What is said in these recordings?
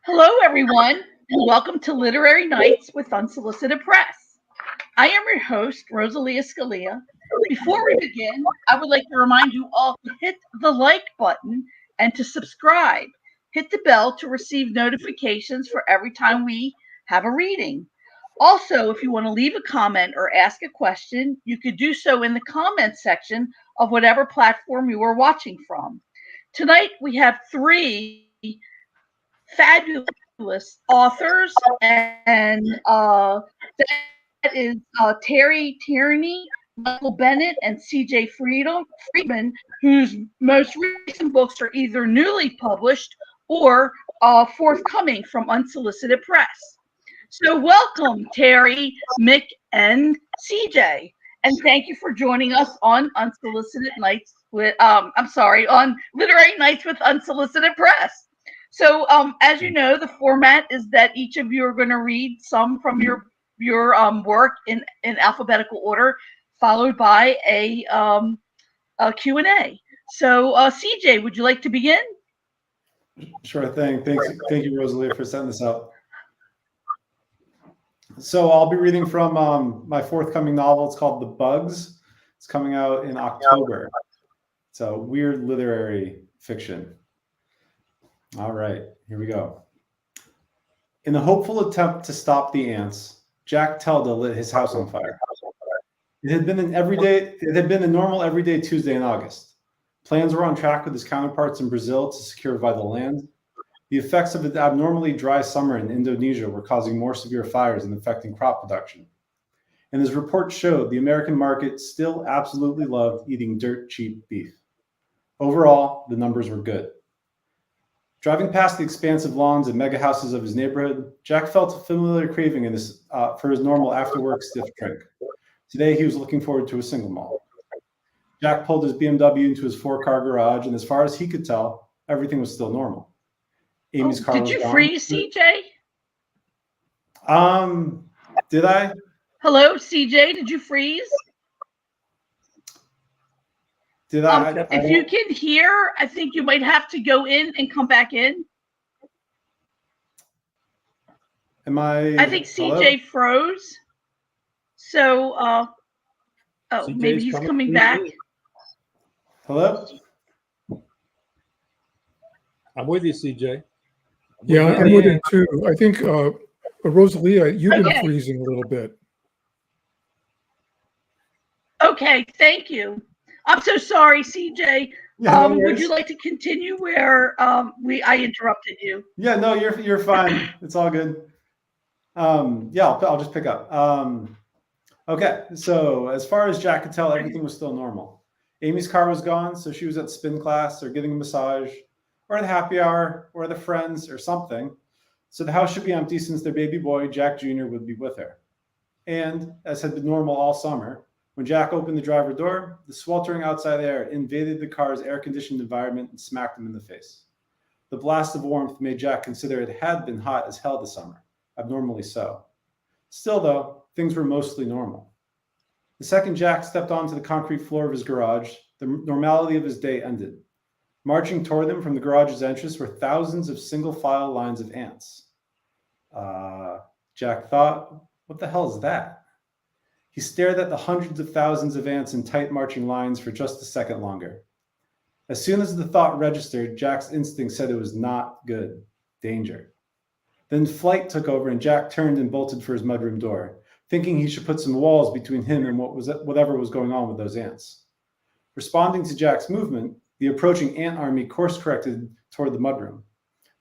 Hello, everyone, and welcome to Literary Nights with Unsolicited Press. I am your host, Rosalia Scalia. Before we begin, I would like to remind you all to hit the like button and to subscribe. Hit the bell to receive notifications for every time we have a reading. Also, if you want to leave a comment or ask a question, you could do so in the comment section of whatever platform you are watching from. Tonight, we have three fabulous authors, and that is Tierney, Michael Bennett, and CJ Friedman, whose most recent books are either newly published or forthcoming from Unsolicited Press. So, welcome, Terry, Mick, and CJ. And thank you for joining us on Unsolicited Nights with, on Literary Nights with Unsolicited Press. So, as you know, the format is that each of you are going to read some from your work in alphabetical order, followed by a Q&A. So, CJ, would you like to begin? Sure thing. Thank you, Rosalia, for setting this up. So I'll be reading from my forthcoming novel. It's called The Bugs. It's coming out in October. It's a weird literary fiction. All right, here we go. In a hopeful attempt to stop the ants, Jack Telda lit his house on fire. It had been a normal everyday Tuesday in August. Plans were on track with his counterparts in Brazil to secure vital land. The effects of an abnormally dry summer in Indonesia were causing more severe fires and affecting crop production. And as reports showed, the American market still absolutely loved eating dirt cheap beef. Overall, the numbers were good. Driving past the expansive lawns and mega houses of his neighborhood, Jack felt a familiar craving for his normal after-work stiff drink. Today, he was looking forward to a single malt. Jack pulled his BMW into his 4-car garage, and as far as he could tell, everything was still normal. Amy's car was gone. Did you freeze, CJ? Did I? Hello, CJ, did you freeze? Did I? If you can hear, I think you might have to go in and come back in. I think CJ froze. So, maybe he's coming back. Hello? I'm with you, CJ. Yeah, I'm with you too. I think, Rosalia, you've been freezing a little bit. Okay, thank you. I'm so sorry, CJ. Yeah, would you like to continue where I interrupted you? Yeah, no, you're fine. It's all good. Yeah, I'll just pick up. Okay, so as far as Jack could tell, everything was still normal. Amy's car was gone, so she was at spin class or getting a massage or the happy hour or the friends or something. So the house should be empty since their baby boy, Jack Jr., would be with her. And as had been normal all summer, when Jack opened the driver door, the sweltering outside air invaded the car's air-conditioned environment and smacked him in the face. The blast of warmth made Jack consider it had been hot as hell this summer, abnormally so. Still, though, things were mostly normal. The second Jack stepped onto the concrete floor of his garage, the normality of his day ended. Marching toward them from the garage's entrance were thousands of single-file lines of ants. Jack thought, what the hell is that? He stared at the hundreds of thousands of ants in tight marching lines for just a second longer. As soon as the thought registered, Jack's instinct said it was not good. Danger. Then flight took over and Jack turned and bolted for his mudroom door, thinking he should put some walls between him and whatever was going on with those ants. Responding to Jack's movement, the approaching ant army course-corrected toward the mudroom.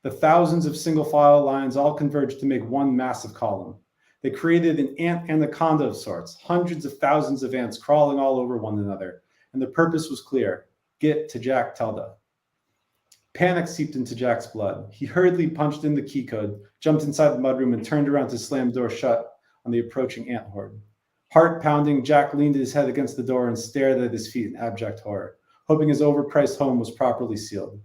The thousands of single-file lines all converged to make one massive column. They created an ant anaconda of sorts, hundreds of thousands of ants crawling all over one another, and the purpose was clear: get to Jack Telda. Panic seeped into Jack's blood. He hurriedly punched in the key code, jumped inside the mudroom, and turned around to slam the door shut on the approaching ant horde. Heart pounding, Jack leaned his head against the door and stared at his feet in abject horror, hoping his overpriced home was properly sealed.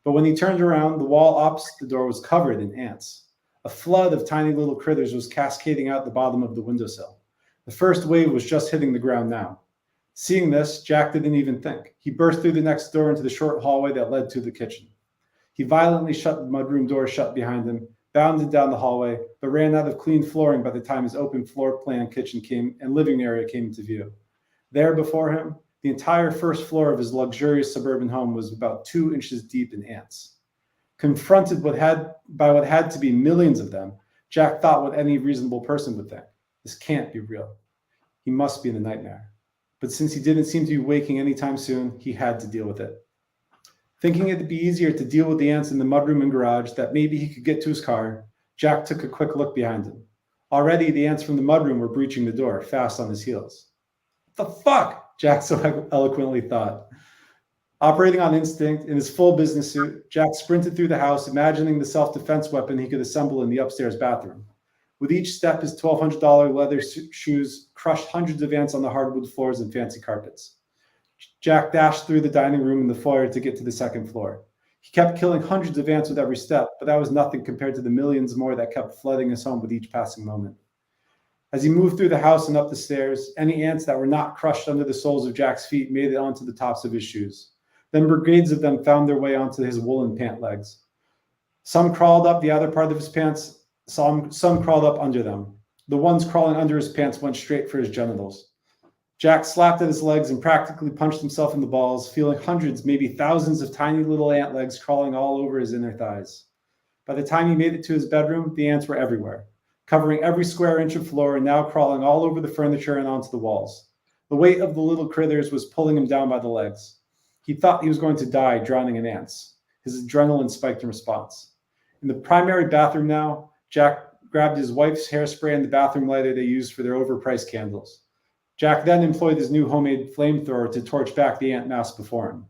But when he turned around, the wall opposite the door was covered in ants. A flood of tiny little critters was cascading out the bottom of the windowsill. The first wave was just hitting the ground now. Seeing this, Jack didn't even think. He burst through the next door into the short hallway that led to the kitchen. He violently shut the mudroom door shut behind him, bounded down the hallway, but ran out of clean flooring by the time his open floor plan kitchen came and living area came into view. There before him, the entire first floor of his luxurious suburban home was about 2 inches deep in ants. Confronted by what had to be millions of them, Jack thought what any reasonable person would think. This can't be real. He must be in a nightmare. But since he didn't seem to be waking anytime soon, he had to deal with it. Thinking it'd be easier to deal with the ants in the mudroom and garage, that maybe he could get to his car, Jack took a quick look behind him. Already, the ants from the mudroom were breaching the door, fast on his heels. What the fuck? Jack so eloquently thought. Operating on instinct, in his full business suit, Jack sprinted through the house, imagining the self-defense weapon he could assemble in the upstairs bathroom. With each step, his $1,200 leather shoes crushed hundreds of ants on the hardwood floors and fancy carpets. Jack dashed through the dining room and the foyer to get to the second floor. He kept killing hundreds of ants with every step, but that was nothing compared to the millions more that kept flooding his home with each passing moment. As he moved through the house and up the stairs, any ants that were not crushed under the soles of Jack's feet made it onto the tops of his shoes. Then brigades of them found their way onto his woolen pant legs. Some crawled up the outer part of his pants, some crawled up under them. The ones crawling under his pants went straight for his genitals. Jack slapped at his legs and practically punched himself in the balls, feeling hundreds, maybe thousands of tiny little ant legs crawling all over his inner thighs. By the time he made it to his bedroom, the ants were everywhere, covering every square inch of floor and now crawling all over the furniture and onto the walls. The weight of the little critters was pulling him down by the legs. He thought he was going to die drowning in ants. His adrenaline spiked in response. In the primary bathroom now, Jack grabbed his wife's hairspray and the bathroom lighter they used for their overpriced candles. Jack then employed his new homemade flamethrower to torch back the ant mass before him.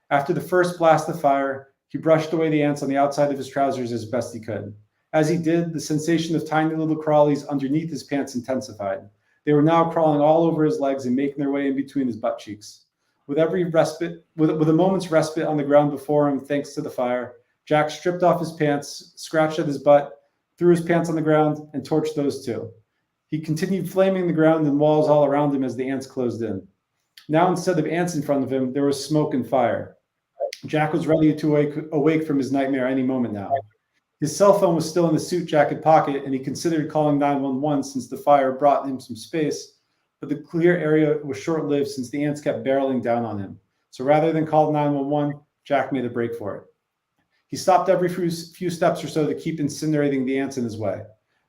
After the first blast of fire, he brushed away the ants on the outside of his trousers as best he could. As he did, the sensation of tiny little crawlies underneath his pants intensified. They were now crawling all over his legs and making their way in between his butt cheeks. With a moment's respite on the ground before him, thanks to the fire, Jack stripped off his pants, scratched at his butt, threw his pants on the ground, and torched those too. He continued flaming the ground and walls all around him as the ants closed in. Now, instead of ants in front of him, there was smoke and fire. Jack was ready to awake from his nightmare any moment now. His cell phone was still in the suit jacket pocket, and he considered calling 911 since the fire brought him some space, but the clear area was short-lived since the ants kept barreling down on him. So rather than call 911, Jack made a break for it. He stopped every few steps or so to keep incinerating the ants in his way,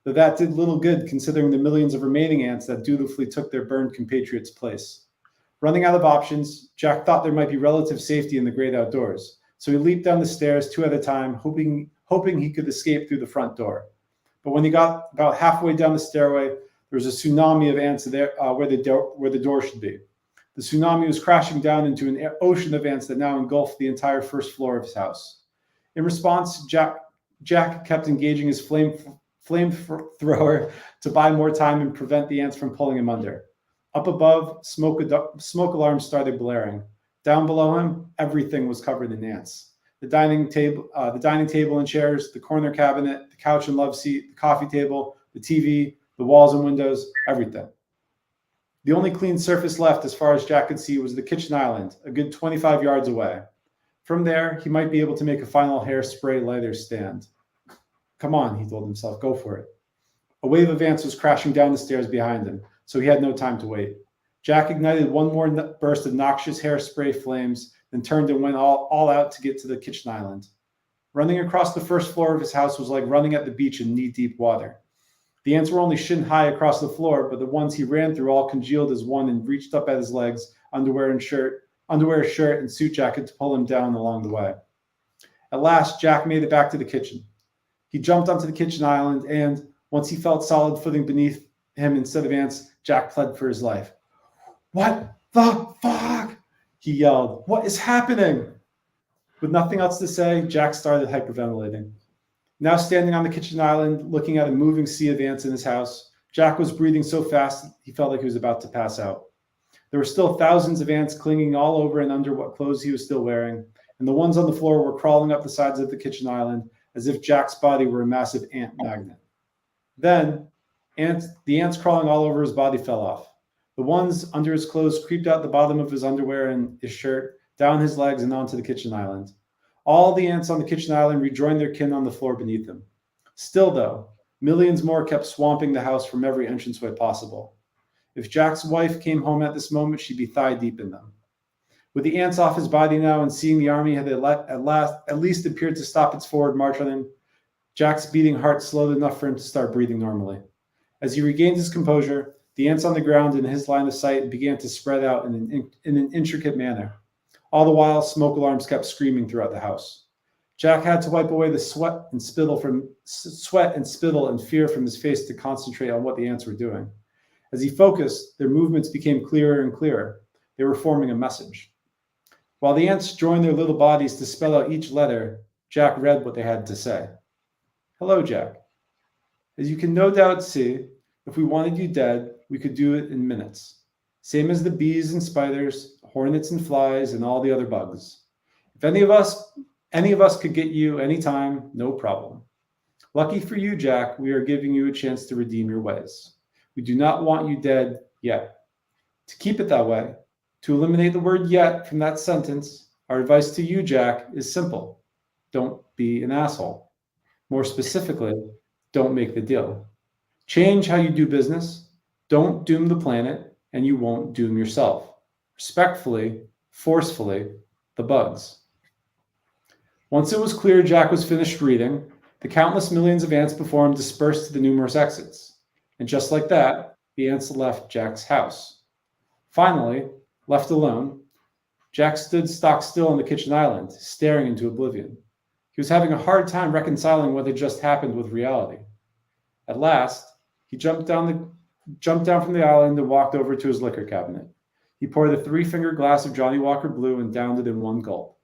though that did little good considering the millions of remaining ants that dutifully took their burned compatriots' place. Running out of options, Jack thought there might be relative safety in the great outdoors, so he leaped down the stairs 2 at a time, hoping he could escape through the front door. But when he got about halfway down the stairway, there was a tsunami of ants there where the door should be. The tsunami was crashing down into an ocean of ants that now engulfed the entire first floor of his house. In response, Jack kept engaging his flamethrower to buy more time and prevent the ants from pulling him under. Up above, smoke alarms started blaring. Down below him, everything was covered in ants. The dining table and chairs, the corner cabinet, the couch and love seat, the coffee table, the TV, the walls and windows, everything. The only clean surface left as far as Jack could see was the kitchen island, a good 25 yards away. From there, he might be able to make a final hairspray lighter stand. Come on, he told himself, go for it. A wave of ants was crashing down the stairs behind him, so he had no time to wait. Jack ignited one more burst of noxious hairspray flames, then turned and went all out to get to the kitchen island. Running across the first floor of his house was like running at the beach in knee-deep water. The ants were only shin-high across the floor, but the ones he ran through all congealed as one and reached up at his legs, underwear, shirt, and suit jacket to pull him down along the way. At last, Jack made it back to the kitchen. He jumped onto the kitchen island, and once he felt solid footing beneath him instead of ants, Jack pled for his life. What the fuck? He yelled. What is happening? With nothing else to say, Jack started hyperventilating. Now standing on the kitchen island, looking at a moving sea of ants in his house, Jack was breathing so fast he felt like he was about to pass out. There were still thousands of ants clinging all over and under what clothes he was still wearing, and the ones on the floor were crawling up the sides of the kitchen island as if Jack's body were a massive ant magnet. Then, the ants crawling all over his body fell off. The ones under his clothes creeped out the bottom of his underwear and his shirt, down his legs and onto the kitchen island. All the ants on the kitchen island rejoined their kin on the floor beneath them. Still, though, millions more kept swamping the house from every entranceway possible. If Jack's wife came home at this moment, she'd be thigh-deep in them. With the ants off his body now and seeing the army had at least appeared to stop its forward march on him, Jack's beating heart slowed enough for him to start breathing normally. As he regained his composure, the ants on the ground in his line of sight began to spread out in an intricate manner. All the while, smoke alarms kept screaming throughout the house. Jack had to wipe away the sweat and spittle and fear from his face to concentrate on what the ants were doing. As he focused, their movements became clearer and clearer. They were forming a message. While the ants joined their little bodies to spell out each letter, Jack read what they had to say. Hello, Jack. As you can no doubt see, if we wanted you dead, we could do it in minutes. Same as the bees and spiders, hornets and flies, and all the other bugs. If any of us could get you anytime, no problem. Lucky for you, Jack, we are giving you a chance to redeem your ways. We do not want you dead yet. To keep it that way, to eliminate the word yet from that sentence, our advice to you, Jack, is simple. Don't be an asshole. More specifically, don't make the deal. Change how you do business. Don't doom the planet, and you won't doom yourself. Respectfully, forcefully, the bugs. Once it was clear Jack was finished reading, the countless millions of ants before him dispersed to the numerous exits. And just like that, the ants left Jack's house. Finally, left alone, Jack stood stock still on the kitchen island, staring into oblivion. He was having a hard time reconciling what had just happened with reality. At last, he jumped down from the island and walked over to his liquor cabinet. He poured a 3-finger glass of Johnny Walker Blue and downed it in one gulp.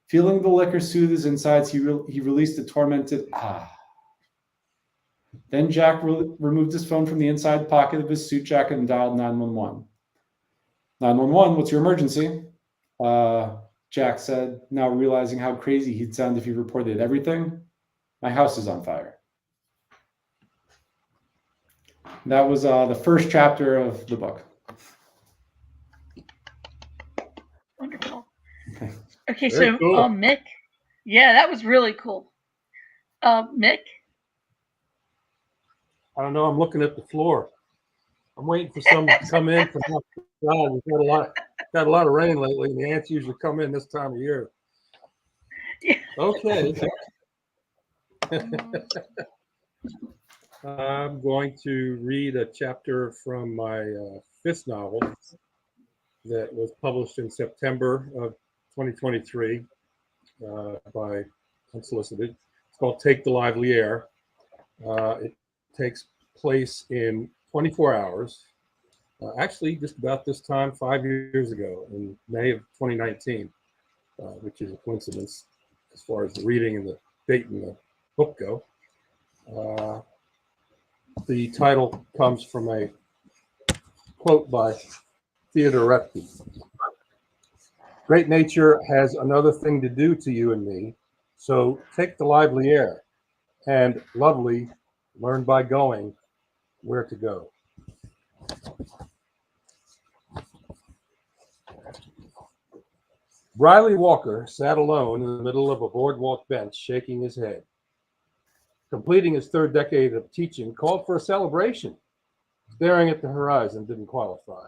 Feeling the liquor soothe his insides, he released a tormented ah. Then Jack removed his phone from the inside pocket of his suit jacket and dialed 911. 911, what's your emergency? Jack said, now realizing how crazy he'd sound if he reported everything. My house is on fire. That was the first chapter of the book. Wonderful. Okay. Okay, Very so cool. Mick. Yeah, that was really cool. Mick? I don't know. I'm looking at the floor. I'm waiting for someone to come in from outside. We've got a lot of rain lately, and the ants usually come in this time of year. Yeah. Okay. I'm going to read a chapter from my 5th novel that was published in September of 2023 by Unsolicited. It's called Take the Lively Air. It takes place in 24 hours, actually just about this time 5 years ago in May of 2019, which is a coincidence as far as the reading and the date in the book go. The title comes from a quote by Theodore Repke. Great nature has another thing to do to you and me, so take the lively air, and lovely, learn by going where to go. Riley Walker sat alone in the middle of a boardwalk bench, shaking his head. Completing his 3rd decade of teaching called for a celebration. Staring at the horizon didn't qualify.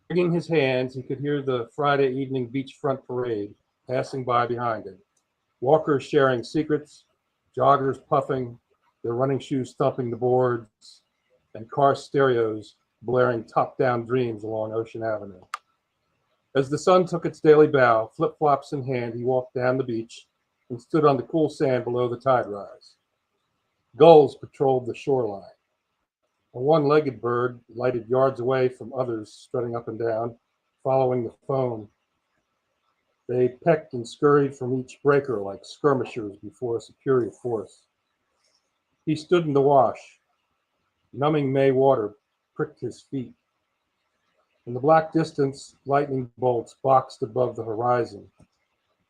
Wringing his hands, he could hear the Friday evening beachfront parade passing by behind him. Walkers sharing secrets, joggers puffing, their running shoes thumping the boards, and car stereos blaring top-down dreams along Ocean Avenue. As the sun took its daily bow, flip-flops in hand, he walked down the beach and stood on the cool sand below the tide rise. Gulls patrolled the shoreline. A one-legged bird lighted yards away from others strutting up and down, following the foam. They pecked and scurried from each breaker like skirmishers before a superior force. He stood in the wash. Numbing May water pricked his feet. In the black distance, lightning bolts boxed above the horizon.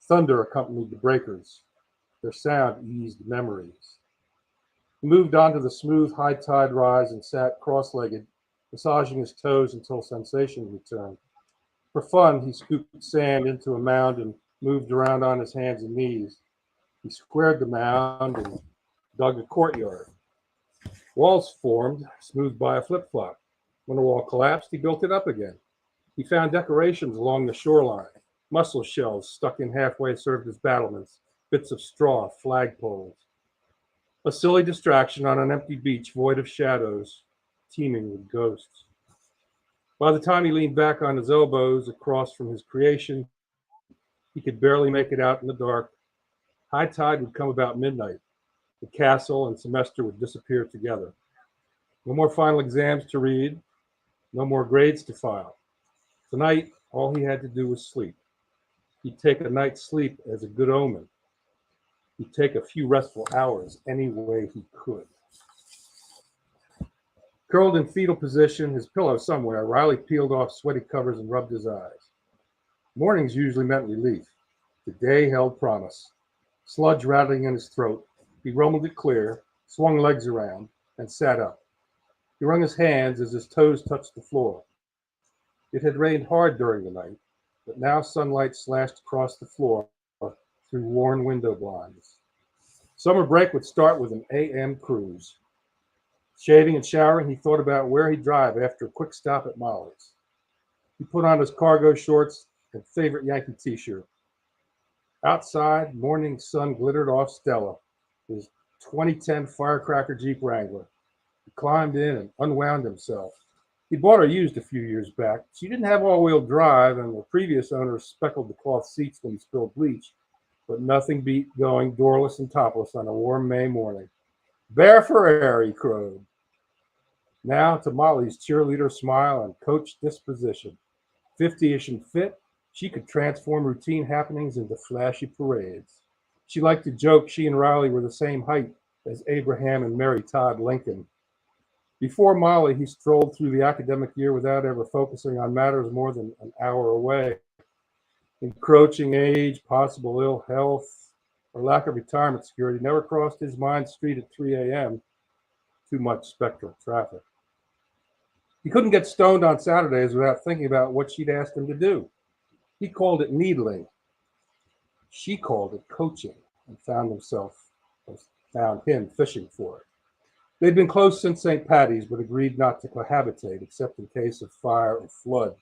Thunder accompanied the breakers. Their sound eased memories. He moved onto the smooth high tide rise and sat cross-legged, massaging his toes until sensation returned. For fun, he scooped sand into a mound and moved around on his hands and knees. He squared the mound and dug a courtyard. Walls formed, smoothed by a flip-flop. When a wall collapsed, he built it up again. He found decorations along the shoreline. Mussel shells stuck in halfway served as battlements, bits of straw, flagpoles. A silly distraction on an empty beach void of shadows, teeming with ghosts. By the time he leaned back on his elbows across from his creation, he could barely make it out in the dark. High tide would come about midnight. The castle and semester would disappear together. No more final exams to read, no more grades to file. Tonight, all he had to do was sleep. He'd take a night's sleep as a good omen. He'd take a few restful hours any way he could. Curled in fetal position, his pillow somewhere, Riley peeled off sweaty covers and rubbed his eyes. Mornings usually meant relief. The day held promise. Sludge rattling in his throat, he rumbled it clear, swung legs around, and sat up. He wrung his hands as his toes touched the floor. It had rained hard during the night, but now sunlight slashed across the floor through worn window blinds. Summer break would start with an AM cruise. Shaving and showering, he thought about where he'd drive after a quick stop at Molly's. He put on his cargo shorts and favorite Yankee t-shirt. Outside, morning sun glittered off Stella, his 2010 Firecracker Jeep Wrangler. He climbed in and unwound himself. He bought her used a few years back. She didn't have all-wheel drive, and the previous owner speckled the cloth seats when he spilled bleach, but nothing beat going doorless and topless on a warm May morning. Bear for air, he crowed. Now to Molly's cheerleader smile and coach disposition. 50-ish and fit, she could transform routine happenings into flashy parades. She liked to joke she and Riley were the same height as Abraham and Mary Todd Lincoln. Before Molly, he strolled through the academic year without ever focusing on matters more than an hour away. Encroaching age, possible ill health, or lack of retirement security never crossed his mind street at 3 a.m. Too much spectral traffic. He couldn't get stoned on Saturdays without thinking about what she'd asked him to do. He called it needling. She called it coaching, and found him fishing for it. They'd been close since St. Patty's, but agreed not to cohabitate except in case of fire or flood.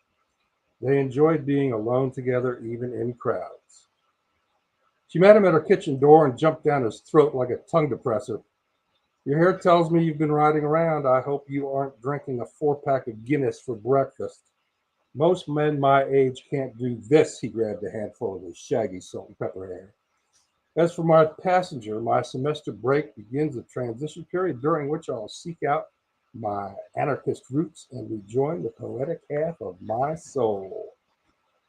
They enjoyed being alone together, even in crowds. She met him at her kitchen door and jumped down his throat like a tongue depressor. Your hair tells me you've been riding around. I hope you aren't drinking a 4-pack of Guinness for breakfast. Most men my age can't do this. He grabbed a handful of his shaggy salt and pepper hair. As for my passenger, my semester break begins a transition period during which I'll seek out my anarchist roots and rejoin the poetic half of my soul.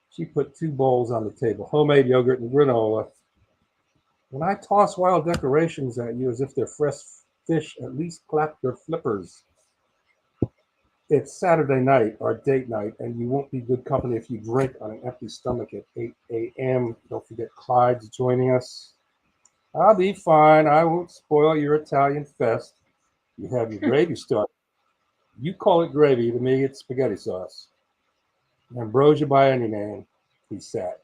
She put 2 bowls on the table, homemade yogurt and granola. When I toss wild decorations at you as if they're fresh fish, at least clap your flippers. It's Saturday night, our date night, and you won't be good company if you drink on an empty stomach at 8 a.m. Don't forget Clyde's joining us. I'll be fine. I won't spoil your Italian fest. You have your gravy started. You call it gravy. To me, it's spaghetti sauce. Ambrosia by any name. He sat.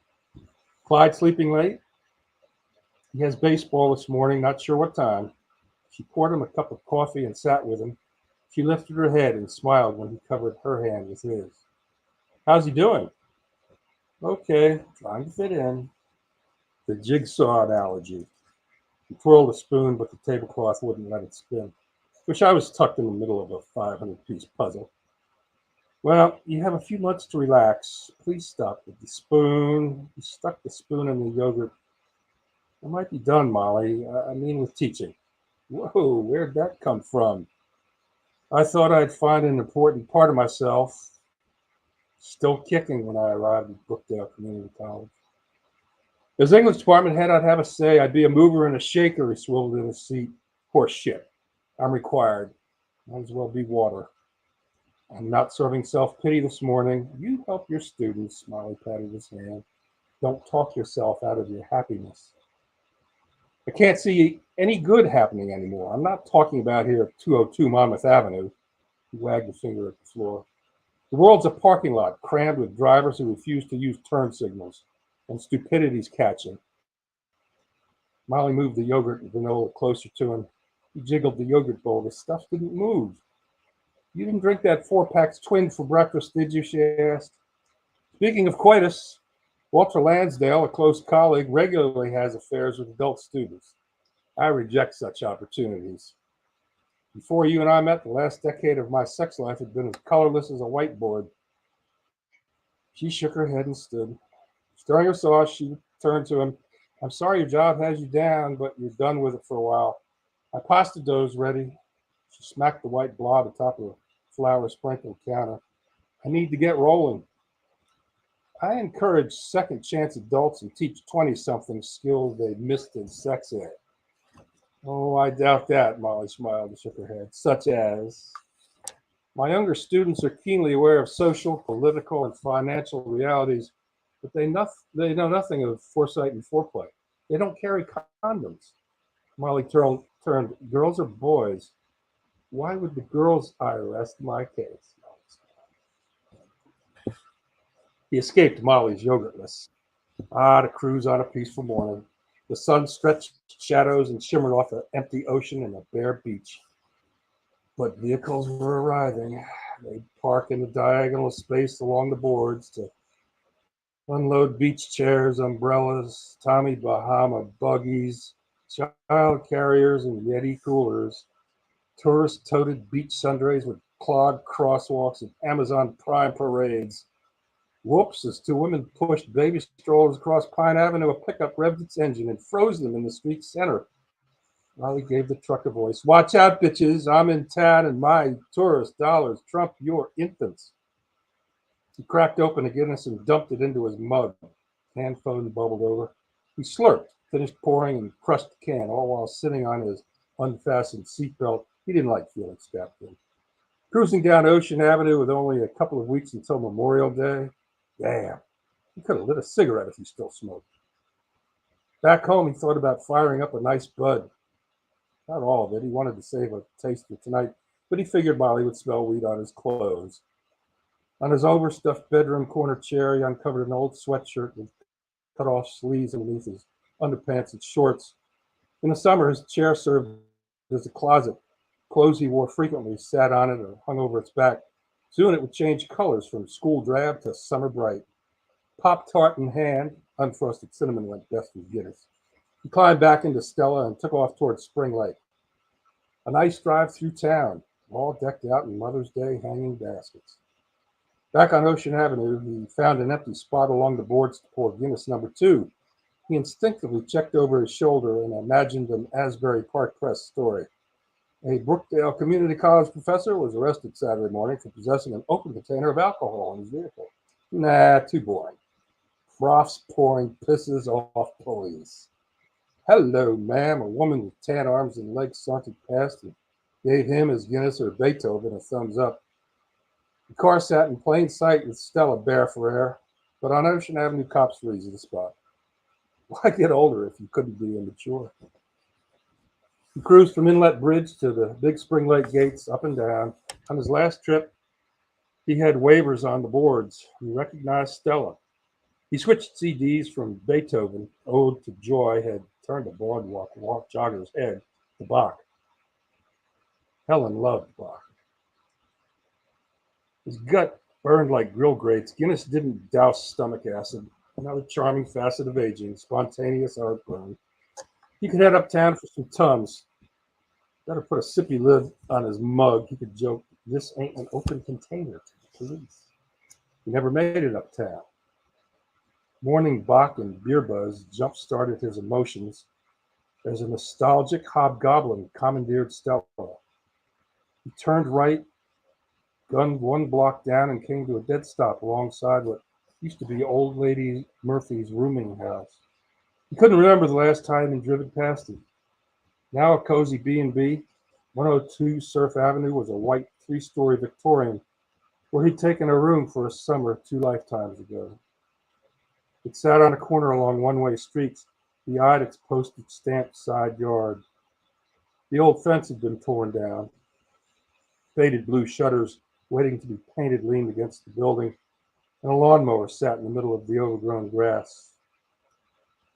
Clyde sleeping late? He has baseball this morning, not sure what time. She poured him a cup of coffee and sat with him. She lifted her head and smiled when he covered her hand with his. How's he doing? Okay, trying to fit in. The jigsaw analogy. He twirled a spoon, but the tablecloth wouldn't let it spin. Wish I was tucked in the middle of a 500-piece puzzle. Well, you have a few months to relax. Please stop with the spoon. He stuck the spoon in the yogurt. I might be done, Molly. I mean with teaching. Whoa, where'd that come from? I thought I'd find an important part of myself. Still kicking when I arrived at Brookdale Community College. As English department head, I'd have a say. I'd be a mover and a shaker. He swiveled in his seat. Horse shit. I'm required. Might as well be water. I'm not serving self-pity this morning. You help your students, Molly patted his hand. Don't talk yourself out of your happiness. I can't see any good happening anymore. I'm not talking about here at 202 Monmouth Avenue. He wagged a finger at the floor. The world's a parking lot crammed with drivers who refuse to use turn signals. and stupidity's catching. Molly moved the yogurt and granola closer to him. He jiggled the yogurt bowl. The stuff didn't move. You didn't drink that 4-pack twin for breakfast, did you? She asked. Speaking of coitus, Walter Lansdale, a close colleague, regularly has affairs with adult students. I reject such opportunities. Before you and I met, the last decade of my sex life had been as colorless as a whiteboard. She shook her head and stood. Stirring her sauce, she turned to him. I'm sorry your job has you down, but you're done with it for a while. My pasta dough's ready. She smacked the white blob atop of the flour sprinkled counter. I need to get rolling. I encourage second chance adults and teach 20-somethings skills they missed in sex ed. Oh, I doubt that, Molly smiled and shook her head. Such as, my younger students are keenly aware of social, political, and financial realities, but they know nothing of foresight and foreplay. They don't carry condoms. Molly turned, girls or boys? Why would the girls' eye rest my case? He escaped Molly's yogurtless. To cruise on a peaceful morning. The sun stretched shadows and shimmered off an empty ocean and a bare beach. But vehicles were arriving. They'd park in the diagonal space along the boards to unload beach chairs, umbrellas, Tommy Bahama buggies, child carriers, and Yeti coolers. Tourists toted beach sundries with clogged crosswalks and Amazon Prime parades. Whoops, as two women pushed baby strollers across Pine Avenue, a pickup revved its engine and froze them in the street center. Molly gave the truck a voice. Watch out, bitches. I'm in town and my tourist dollars trump your infants. He cracked open a Guinness and dumped it into his mug. Hand phone bubbled over. He slurped, finished pouring, and crushed the can, all while sitting on his unfastened seatbelt. He didn't like feeling strapped in. Cruising down Ocean Avenue with only a couple of weeks until Memorial Day. Damn, he could have lit a cigarette if he still smoked. Back home, he thought about firing up a nice bud. Not all of it. He wanted to save a taste for tonight, but he figured Molly would smell weed on his clothes. On his overstuffed bedroom corner chair, he uncovered an old sweatshirt with cut-off sleeves underneath his underpants and shorts. In the summer, his chair served as a closet. Clothes he wore frequently sat on it or hung over its back. Soon it would change colors from school drab to summer bright. Pop-Tart in hand, unfrosted cinnamon went best with Guinness. He climbed back into Stella and took off towards Spring Lake. A nice drive through town, all decked out in Mother's Day hanging baskets. Back on Ocean Avenue, he found an empty spot along the boards to pour Guinness number 2. He instinctively checked over his shoulder and imagined an Asbury Park Press story. A Brookdale Community College professor was arrested Saturday morning for possessing an open container of alcohol in his vehicle. Nah, too boring. Froths pouring pisses off police. Hello, ma'am. A woman with tan arms and legs sauntered past and gave him, his Guinness or Beethoven, a thumbs up. The car sat in plain sight with Stella bare for air, but on Ocean Avenue, cops freeze the spot. Why get older if you couldn't be immature? He cruised from Inlet Bridge to the Big Spring Lake gates, up and down. On his last trip, he had waivers on the boards. He recognized Stella. He switched CDs from Beethoven, Ode to Joy, had turned a boardwalk jogger's head to Bach. Helen loved Bach. His gut burned like grill grates. Guinness didn't douse stomach acid. Another charming facet of aging, spontaneous heartburn. He could head uptown for some Tums. Better put a sippy lid on his mug. He could joke, this ain't an open container to the police. He never made it uptown. Morning Bach and beer buzz jump-started his emotions as a nostalgic hobgoblin commandeered Stella. He turned right, gunned one block down, and came to a dead stop alongside what used to be Old Lady Murphy's rooming house. He couldn't remember the last time he'd driven past it. Now a cozy B&B, 102 Surf Avenue was a white 3-story Victorian where he'd taken a room for a summer 2 lifetimes ago. It sat on a corner along one-way streets. He eyed its postage-stamped side yard. The old fence had been torn down. Faded blue shutters waiting to be painted leaned against the building, and a lawnmower sat in the middle of the overgrown grass.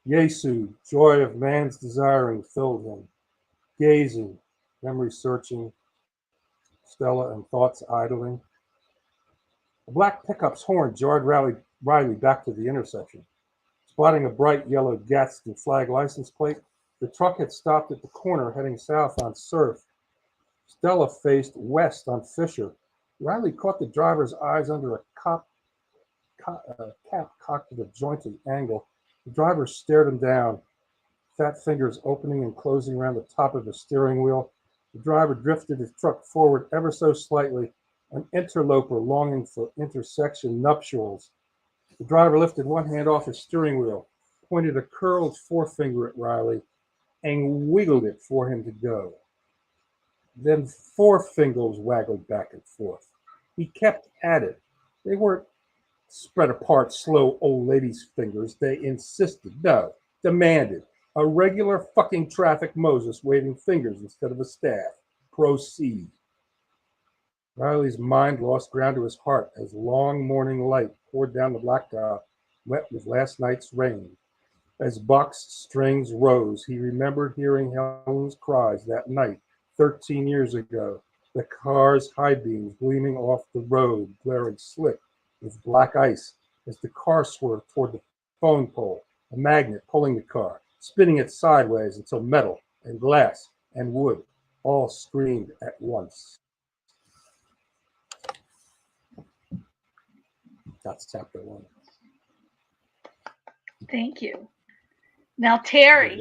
Jesu, joy of man's desiring, filled him. Gazing, memory searching, Stella and thoughts idling. A black pickup's horn jarred Riley back to the intersection. Spotting a bright yellow Gadsden flag license plate, the truck had stopped at the corner heading south on Surf. Stella faced west on Fisher. Riley caught the driver's eyes under a cap cocked at a jointed angle. The driver stared him down, fat fingers opening and closing around the top of the steering wheel. The driver drifted his truck forward ever so slightly, an interloper longing for intersection nuptials. The driver lifted one hand off his steering wheel, pointed a curled forefinger at Riley, and wiggled it for him to go. Then four fingers waggled back and forth. He kept at it. They weren't spread apart, slow old ladies' fingers. They insisted, no, demanded. A regular fucking traffic Moses waving fingers instead of a staff. Proceed. Riley's mind lost ground to his heart as long morning light poured down the blacktop, wet with last night's rain. As Buck's strings rose, he remembered hearing Helen's cries that night, 13 years ago. The car's high beams gleaming off the road, glaring slick with black ice as the car swerved toward the phone pole, a magnet pulling the car, spinning it sideways until metal and glass and wood all screamed at once. That's chapter 1. Thank you. Now, Terry.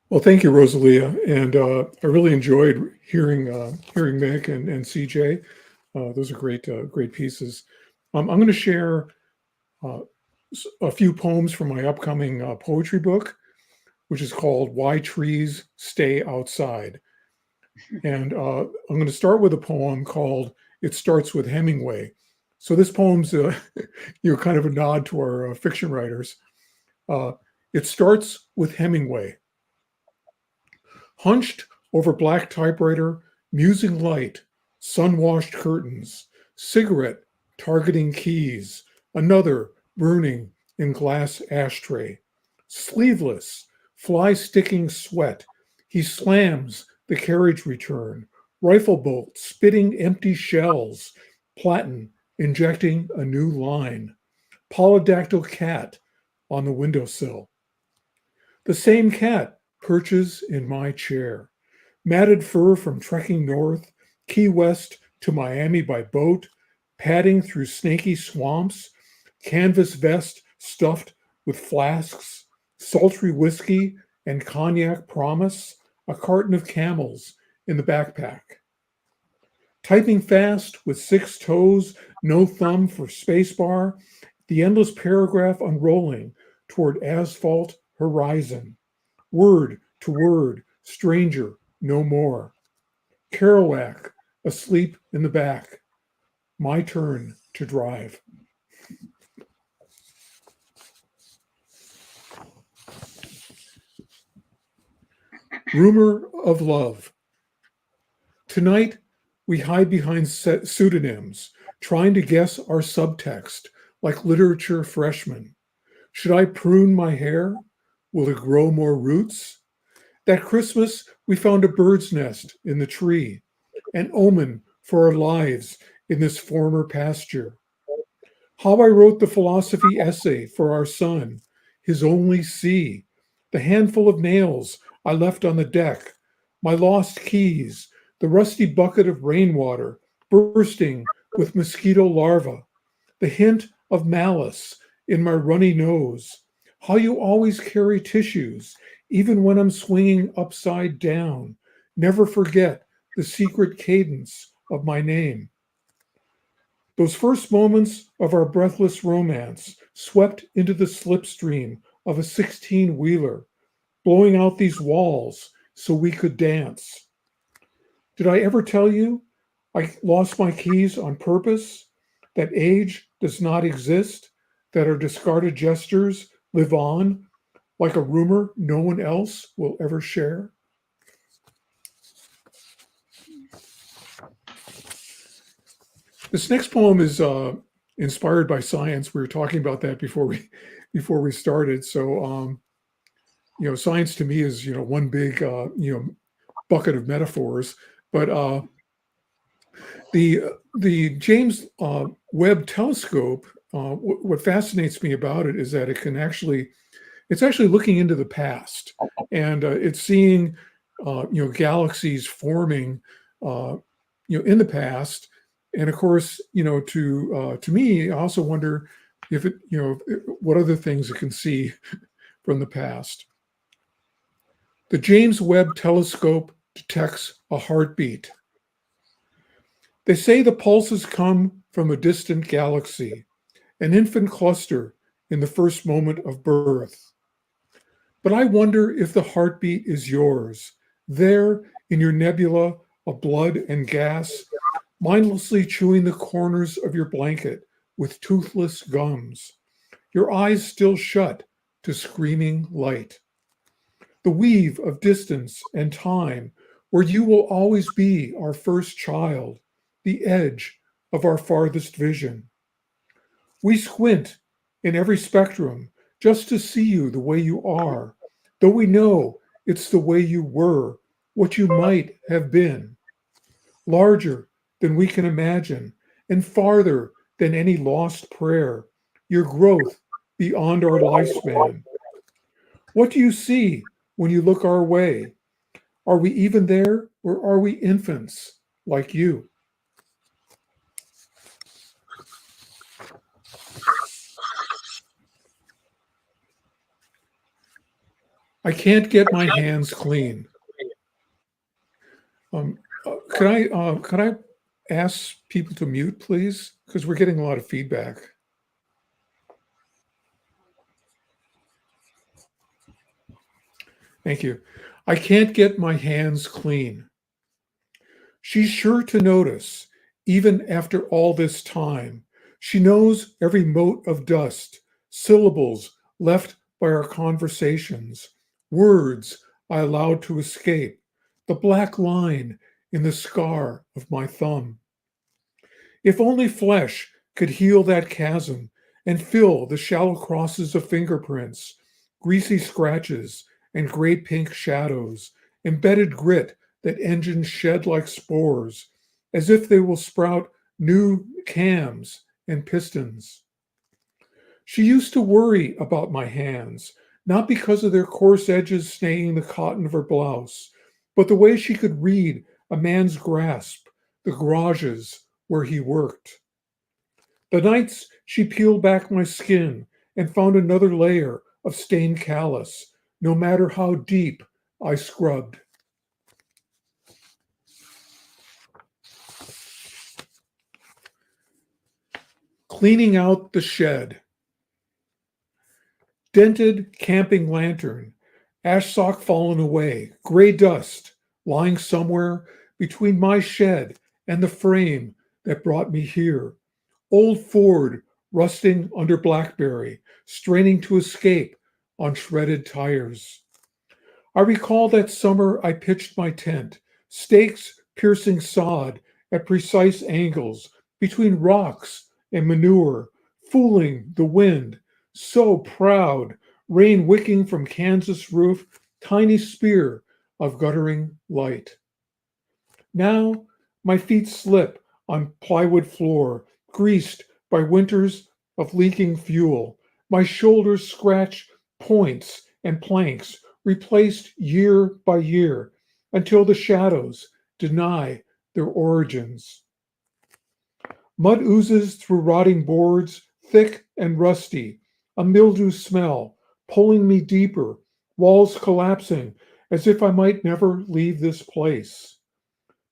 Well, thank you, Rosalia, and I really enjoyed hearing Mick and CJ. Those are great pieces. I'm going to share a few poems from my upcoming poetry book, which is called "Why Trees Stay Outside." And I'm going to start with a poem called "It Starts with Hemingway." So this poem's kind of a nod to our fiction writers. It starts with Hemingway. Hunched over black typewriter, musing light, sun-washed curtains, cigarette targeting keys, another burning in glass ashtray. Sleeveless, fly-sticking sweat, he slams the carriage return, rifle bolt spitting empty shells, platen injecting a new line, polydactyl cat on the windowsill. The same cat perches in my chair, matted fur from trekking north, Key West to Miami by boat, padding through snaky swamps, canvas vest stuffed with flasks, sultry whiskey and cognac promise, a carton of Camels in the backpack. Typing fast with 6 toes, no thumb for spacebar, the endless paragraph unrolling toward asphalt horizon. Word to word, stranger, no more. Kerouac, asleep in the back. My turn to drive. Rumor of love. Tonight, we hide behind pseudonyms, trying to guess our subtext, like literature freshmen. Should I prune my hair? Will it grow more roots? That Christmas, we found a bird's nest in the tree, an omen for our lives in this former pasture. How I wrote the philosophy essay for our son, his only C, the handful of nails I left on the deck, my lost keys, the rusty bucket of rainwater bursting with mosquito larvae, the hint of malice in my runny nose, how you always carry tissues, even when I'm swinging upside down. Never forget the secret cadence of my name. Those first moments of our breathless romance swept into the slipstream of a 16-wheeler, blowing out these walls so we could dance. Did I ever tell you I lost my keys on purpose? That age does not exist? That our discarded gestures live on like a rumor no one else will ever share? This next poem is inspired by science. We were talking about that before we started. So science to me is one big bucket of metaphors. But the James Webb Telescope, what fascinates me about it is that it's actually looking into the past, and it's seeing galaxies forming in the past. And of course, to me, I also wonder if what other things it can see from the past. The James Webb Telescope detects a heartbeat. They say the pulses come from a distant galaxy, an infant cluster in the first moment of birth. But I wonder if the heartbeat is yours, there in your nebula of blood and gas, mindlessly chewing the corners of your blanket with toothless gums, your eyes still shut to screaming light. The weave of distance and time where you will always be our first child, the edge of our farthest vision. We squint in every spectrum just to see you the way you are, though we know it's the way you were, what you might have been. Larger than we can imagine, and farther than any lost prayer, your growth beyond our lifespan. What do you see when you look our way? Are we even there, or are we infants like you? I can't get my hands clean. Could I ask people to mute, please? Because we're getting a lot of feedback. Thank you. I can't get my hands clean. She's sure to notice, even after all this time. She knows every mote of dust, syllables left by our conversations, words I allowed to escape, the black line in the scar of my thumb. If only flesh could heal that chasm and fill the shallow crosses of fingerprints, greasy scratches, and gray pink shadows, embedded grit that engines shed like spores, as if they will sprout new cams and pistons. She used to worry about my hands, not because of their coarse edges staining the cotton of her blouse, but the way she could read a man's grasp, the garages where he worked. The nights she peeled back my skin and found another layer of stained callus, no matter how deep I scrubbed. Cleaning out the shed. Dented camping lantern, ash sock fallen away, gray dust lying somewhere between my shed and the frame that brought me here. Old Ford rusting under blackberry, straining to escape on shredded tires. I recall that summer I pitched my tent, stakes piercing sod at precise angles between rocks and manure, fooling the wind, so proud, rain wicking from Kansas roof, tiny spear of guttering light. Now my feet slip on plywood floor, greased by winters of leaking fuel. My shoulders scratch points and planks, replaced year by year, until the shadows deny their origins. Mud oozes through rotting boards, thick and rusty, a mildew smell, pulling me deeper, walls collapsing as if I might never leave this place.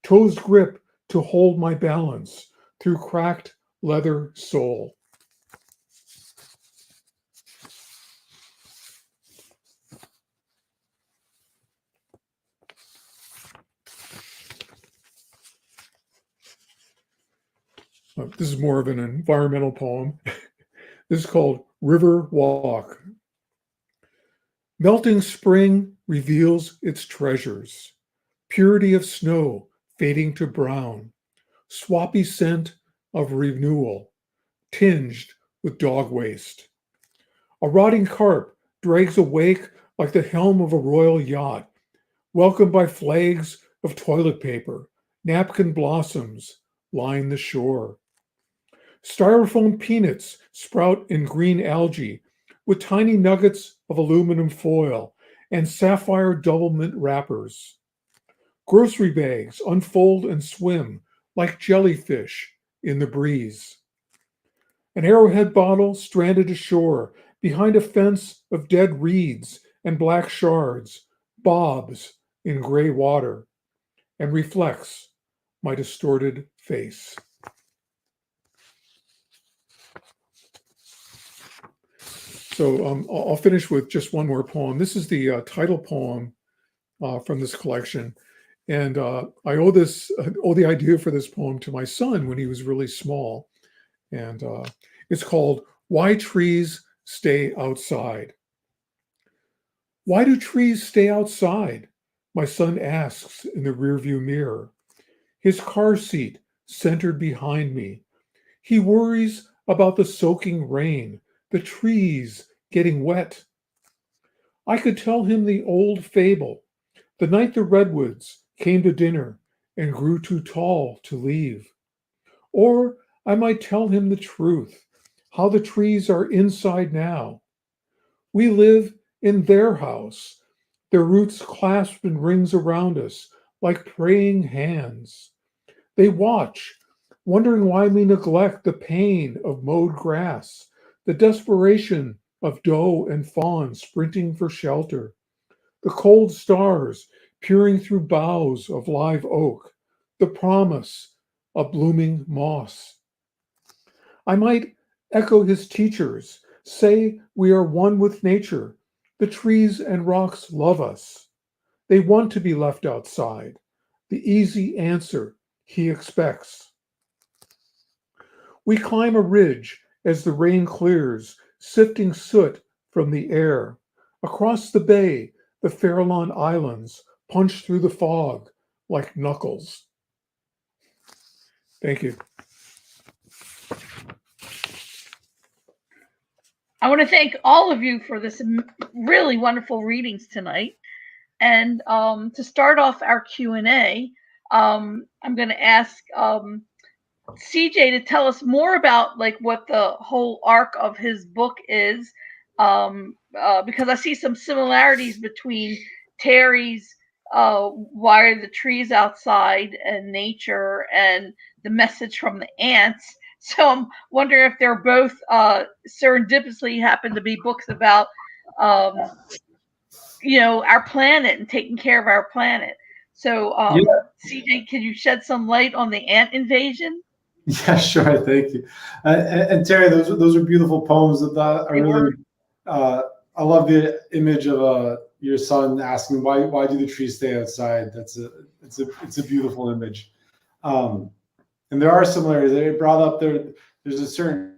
Toes grip to hold my balance through cracked leather sole. This is more of an environmental poem. This is called River Walk. Melting spring reveals its treasures. Purity of snow fading to brown. Swampy scent of renewal. tinged with dog waste. A rotting carp drags a wake like the helm of a royal yacht, welcomed by flags of toilet paper. Napkin blossoms line the shore. Styrofoam peanuts sprout in green algae with tiny nuggets of aluminum foil and sapphire doublemint wrappers. Grocery bags unfold and swim like jellyfish in the breeze. An arrowhead bottle stranded ashore behind a fence of dead reeds and black shards bobs in gray water and reflects my distorted face. So I'll finish with just one more poem. This is the title poem from this collection. And I owe the idea for this poem to my son when he was really small. And it's called Why Trees Stay Outside. Why do trees stay outside? My son asks in the rearview mirror. His car seat centered behind me. He worries about the soaking rain, the trees getting wet. I could tell him the old fable, the night the redwoods came to dinner and grew too tall to leave. Or I might tell him the truth, how the trees are inside now. We live in their house, their roots clasped in rings around us like praying hands. They watch, wondering why we neglect the pain of mowed grass, the desperation of doe and fawn sprinting for shelter, the cold stars peering through boughs of live oak, the promise of blooming moss. I might echo his teachers, say we are one with nature. The trees and rocks love us. They want to be left outside. The easy answer he expects. We climb a ridge as the rain clears, sifting soot from the air. Across the bay, the Farallon Islands punch through the fog like knuckles. Thank you. I want to thank all of you for this really wonderful readings tonight. And to start off our Q&A, I'm going to ask CJ to tell us more about like what the whole arc of his book is, because I see some similarities between Terry's Why Are the Trees Outside and Nature and The Message from the Ants. So I'm wondering if they're both serendipitously happen to be books about our planet and taking care of our planet. So CJ, can you shed some light on the ant invasion? Yeah, sure. Thank you. And Terry, those are beautiful poems. That I really, I love the image of your son asking why do the trees stay outside. It's a beautiful image. And there are similarities. They brought up there's a certain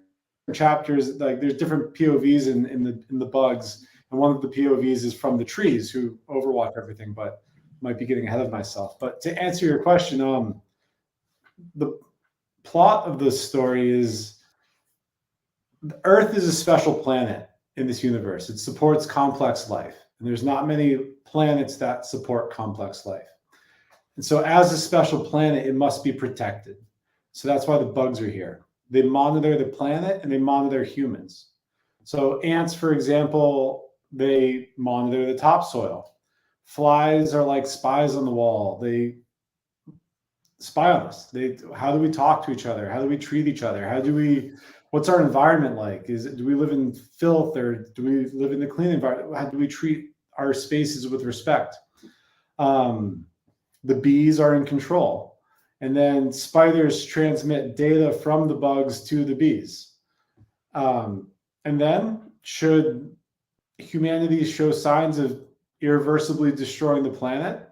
chapters, like there's different POVs in the bugs, and one of the POVs is from the trees who overwatch everything. But might be getting ahead of myself. But to answer your question, the plot of the story is the Earth is a special planet in this universe. It supports complex life, and there's not many planets that support complex life. And so as a special planet, it must be protected. So that's why the bugs are here. They monitor the planet and they monitor humans. So ants, for example, they monitor the topsoil. Flies are like spies on the wall. They spy on us. How do we talk to each other? How do we treat each other? What's our environment like? Do we live in filth or do we live in the clean environment? How do we treat our spaces with respect? The bees are in control. And then spiders transmit data from the bugs to the bees. And then should humanity show signs of irreversibly destroying the planet,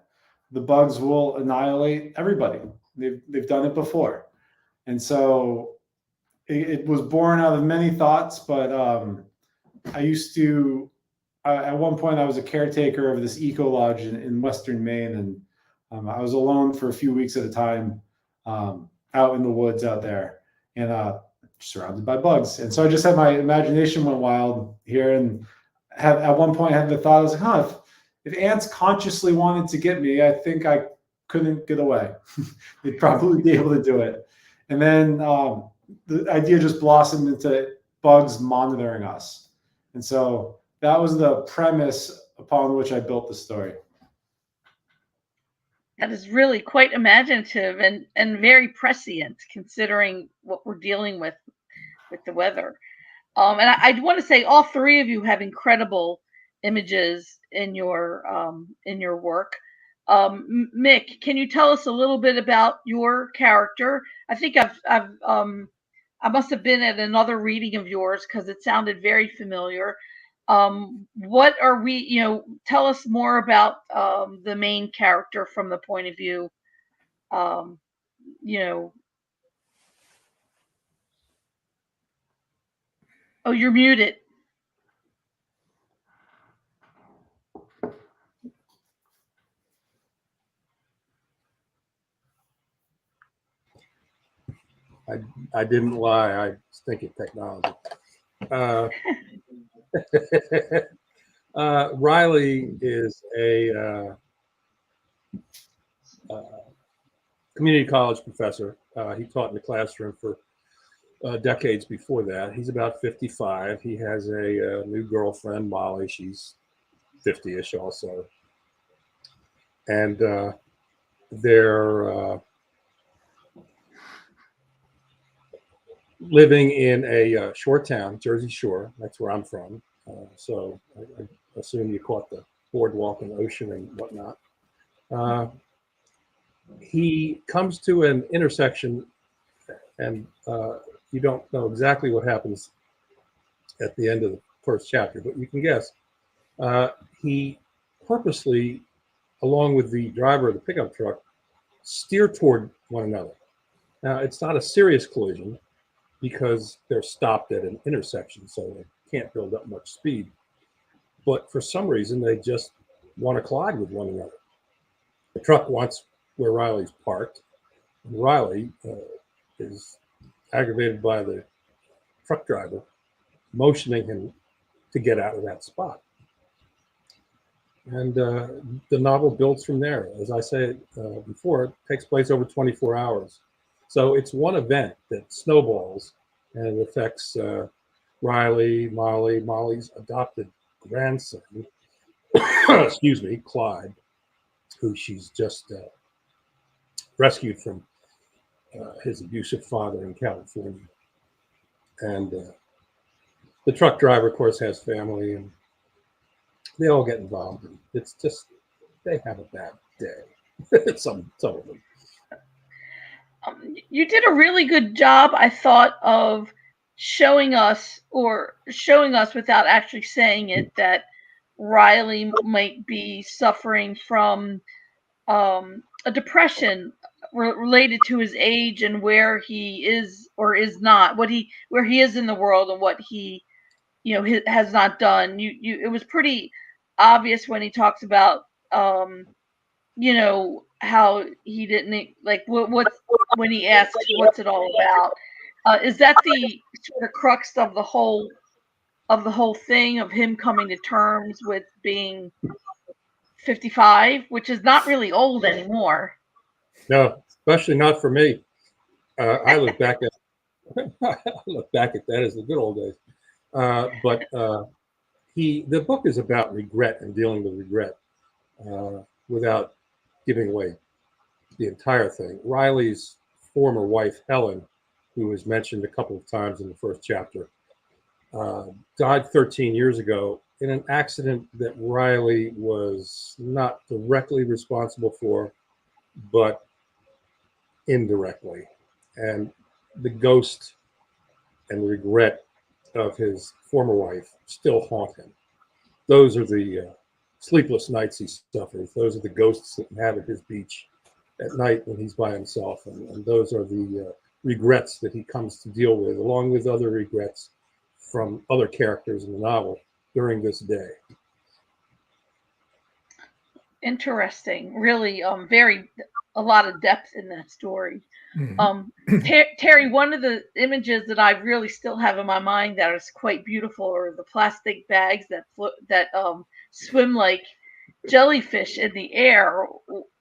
the bugs will annihilate everybody. They've done it before. And so it was born out of many thoughts, but at one point I was a caretaker of this eco lodge in Western Maine, and I was alone for a few weeks at a time out in the woods out there. And surrounded by bugs. And so I just had my imagination went wild here, and at one point had the thought, I was like, huh, if ants consciously wanted to get me, I think I couldn't get away. They'd probably be able to do it. And then the idea just blossomed into bugs monitoring us. And so that was the premise upon which I built the story. That is really quite imaginative and very prescient, considering what we're dealing with the weather. And I want to say all three of you have incredible images in your work. Mick, can you tell us a little bit about your character? I think I must have been at another reading of yours because it sounded very familiar. What are we, tell us more about the main character from the point of view, you know, oh, you're muted. I didn't lie. I stink at technology. Riley is a community college professor. He taught in the classroom for decades before that. He's about 55. He has a new girlfriend, Molly. She's 50-ish also. And they're living in a shore town, Jersey Shore. That's where I'm from. So I assume you caught the boardwalk and ocean and whatnot. He comes to an intersection, and you don't know exactly what happens at the end of the first chapter, but you can guess. He purposely, along with the driver of the pickup truck, steer toward one another. Now, it's not a serious collision because they're stopped at an intersection, so they can't build up much speed. But for some reason, they just want to collide with one another. The truck wants where Riley's parked, and Riley is aggravated by the truck driver motioning him to get out of that spot. And the novel builds from there. As I said before, it takes place over 24 hours. So it's one event that snowballs, and it affects Riley, Molly's adopted grandson, excuse me, Clyde, who she's just rescued from his abusive father in California. And the truck driver, of course, has family, and they all get involved. And it's just, they have a bad day. some of them. You did a really good job, I thought, of showing us without actually saying it, that Riley might be suffering from a depression related to his age and where he is or is not, where he is in the world and what he, has not done. It was pretty obvious when he talks about, how he didn't like what when he asks what's it all about. Is that the sort of crux of the whole thing, of him coming to terms with being 55, which is not really old anymore? No, especially not for me. I look back at that as the good old days. But the book is about regret and dealing with regret without giving away the entire thing. Riley's former wife, Helen, who was mentioned a couple of times in the first chapter, died 13 years ago in an accident that Riley was not directly responsible for, but indirectly. And the ghost and the regret of his former wife still haunt him. Those are the sleepless nights he suffers. Those are the ghosts that inhabit his beach at night when he's by himself. And those are the regrets that he comes to deal with, along with other regrets from other characters in the novel during this day. Interesting. Really, a lot of depth in that story. Mhm. Terry, one of the images that I really still have in my mind that is quite beautiful are the plastic bags that swim like jellyfish in the air.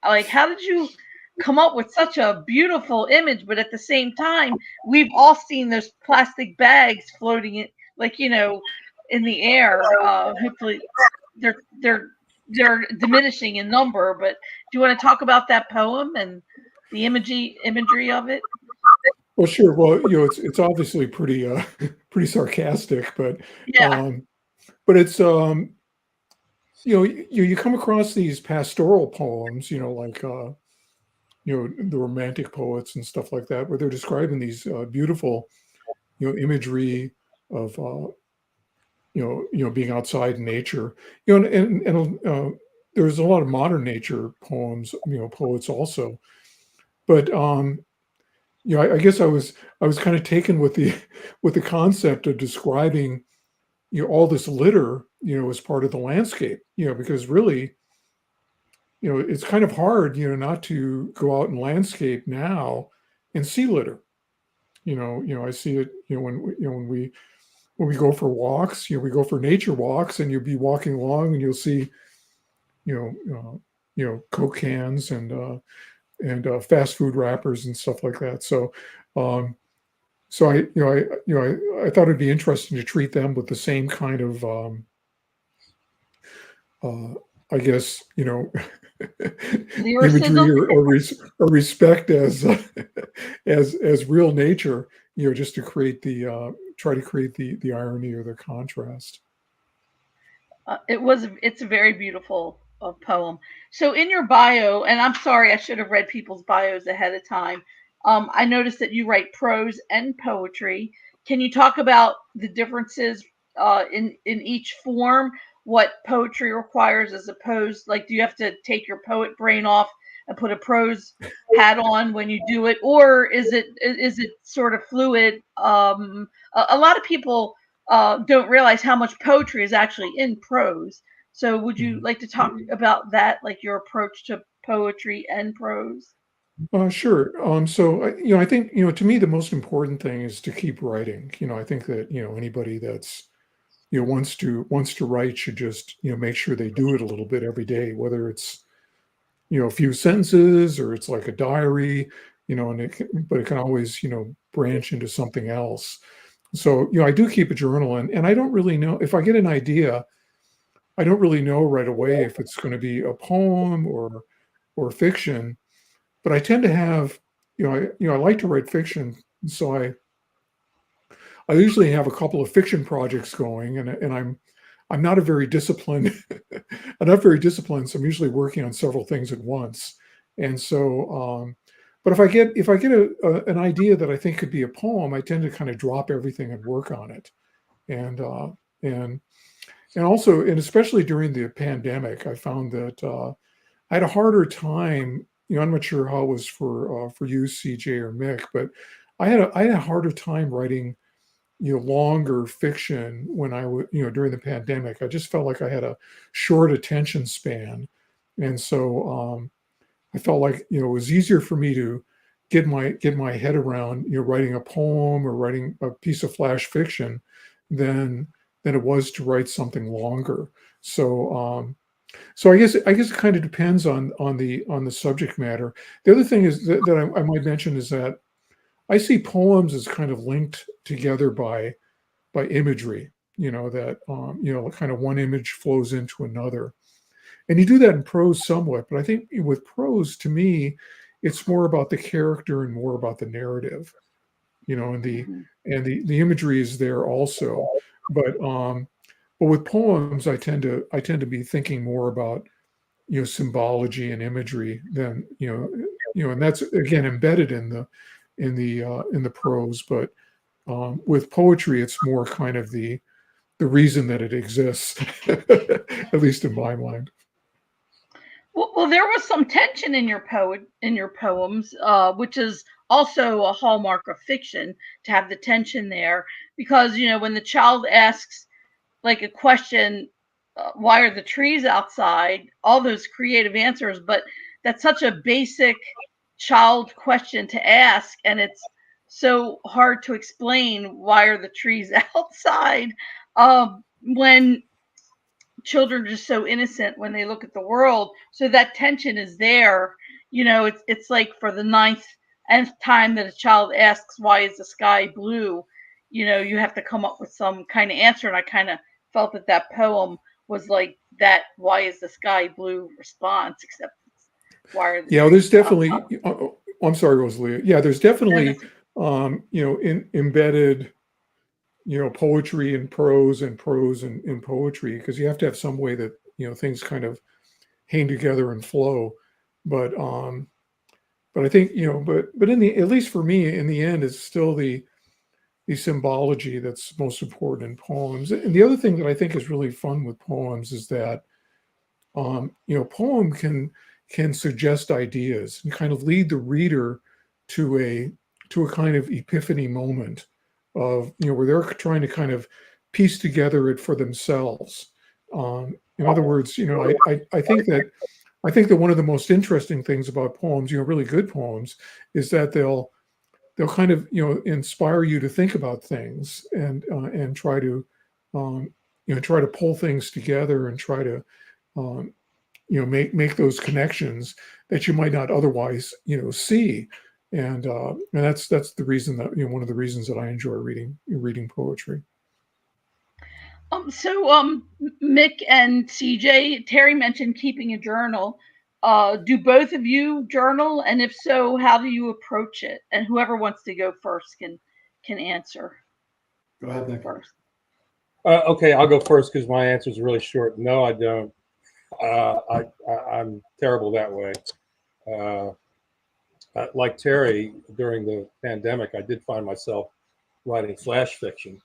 Like, how did you come up with such a beautiful image? But at the same time, we've all seen those plastic bags floating in the air. Hopefully, they're they're diminishing in number. But do you want to talk about that poem and the imagery of it? Well, sure. Well, it's obviously pretty pretty sarcastic, Yeah. but it's you come across these pastoral poems, like the romantic poets and stuff like that, where they're describing these beautiful imagery of being outside in nature, and there's a lot of modern nature poems, poets also, but I guess I was kind of taken with the with the concept of describing all this litter as part of the landscape, because really it's kind of hard not to go out and landscape now and see litter. I see it when we go for walks, we go for nature walks, and you'll be walking along and you'll see Coke cans and fast food wrappers and stuff like that. Um, so I thought it'd be interesting to treat them with the same kind of I guess imagery Lyricism. or respect as as real nature, just to create the try to create the irony or the contrast. It's a very beautiful poem. So in your bio, and I'm sorry, I should have read people's bios ahead of time. I noticed that you write prose and poetry. Can you talk about the differences in each form? What poetry requires as opposed, like, do you have to take your poet brain off and put a prose hat on when you do it, or is it sort of fluid? A lot of people don't realize how much poetry is actually in prose. So would you Mhm. like to talk about that, like your approach to poetry and prose? Sure. So I think to me the most important thing is to keep writing. I think that anybody that's wants to write should just make sure they do it a little bit every day, whether it's a few sentences or it's like a diary, and but it can always branch into something else. So I do keep a journal, and I don't really know if I get an idea. I don't really know right away if it's going to be a poem or fiction, but I tend to have I like to write fiction, so I usually have a couple of fiction projects going, and I'm not a very disciplined I'm not very disciplined, so I'm usually working on several things at once. And so, but if I get an idea that I think could be a poem, I tend to kind of drop everything and work on it. And and also, and especially during the pandemic, I found that I had a harder time. I'm not sure how it was for you, CJ or Mick, but I had a harder time writing longer fiction when I would during the pandemic. I just felt like I had a short attention span, and so I felt like it was easier for me to get my head around writing a poem or writing a piece of flash fiction than it was to write something longer. So I guess it kind of depends on the subject matter. The other thing is that I might mention is that I see poems as kind of linked together by imagery. That kind of one image flows into another, and you do that in prose somewhat. But I think with prose, to me, it's more about the character and more about the narrative. And the Mhm. and the imagery is there also, but with poems, I tend to be thinking more about symbology and imagery than and that's again embedded in the prose. But with poetry, it's more kind of the reason that it exists, at least in my mind. Well, there was some tension in your poems, which is also a hallmark of fiction to have the tension there, because when the child asks like a question, why are the trees outside? All those creative answers, but that's such a basic child question to ask, and it's so hard to explain why are the trees outside when children are just so innocent when they look at the world. So that tension is there. It's like for the nth time that a child asks, why is the sky blue? You have to come up with some kind of answer. And I kind of felt that poem was like that, why is the sky blue response, except why are the there's trees definitely, outside? I'm sorry, Rosalia. Yeah, there's definitely, embedded, poetry and prose and prose and poetry, because you have to have some way that, things kind of hang together and flow. But I think, but at least for me, in the end, it's still the symbology that's most important in poems. And the other thing that I think is really fun with poems is that, poem can suggest ideas and kind of lead the reader to a kind of epiphany moment of, where they're trying to kind of piece together it for themselves. In other words, I think that one of the most interesting things about poems, really good poems, is that they'll kind of, inspire you to think about things and try to, try to pull things together and try to, make those connections that you might not otherwise, see. And that's the reason that, one of the reasons that I enjoy reading poetry. So Mick and CJ, Terry mentioned keeping a journal. Do both of you journal? And if so, how do you approach it? And whoever wants to go first can answer. Go ahead, Nick. First. Okay, I'll go first because my answer is really short. No, I don't. I'm terrible that way. Like Terry, during the pandemic, I did find myself writing flash fiction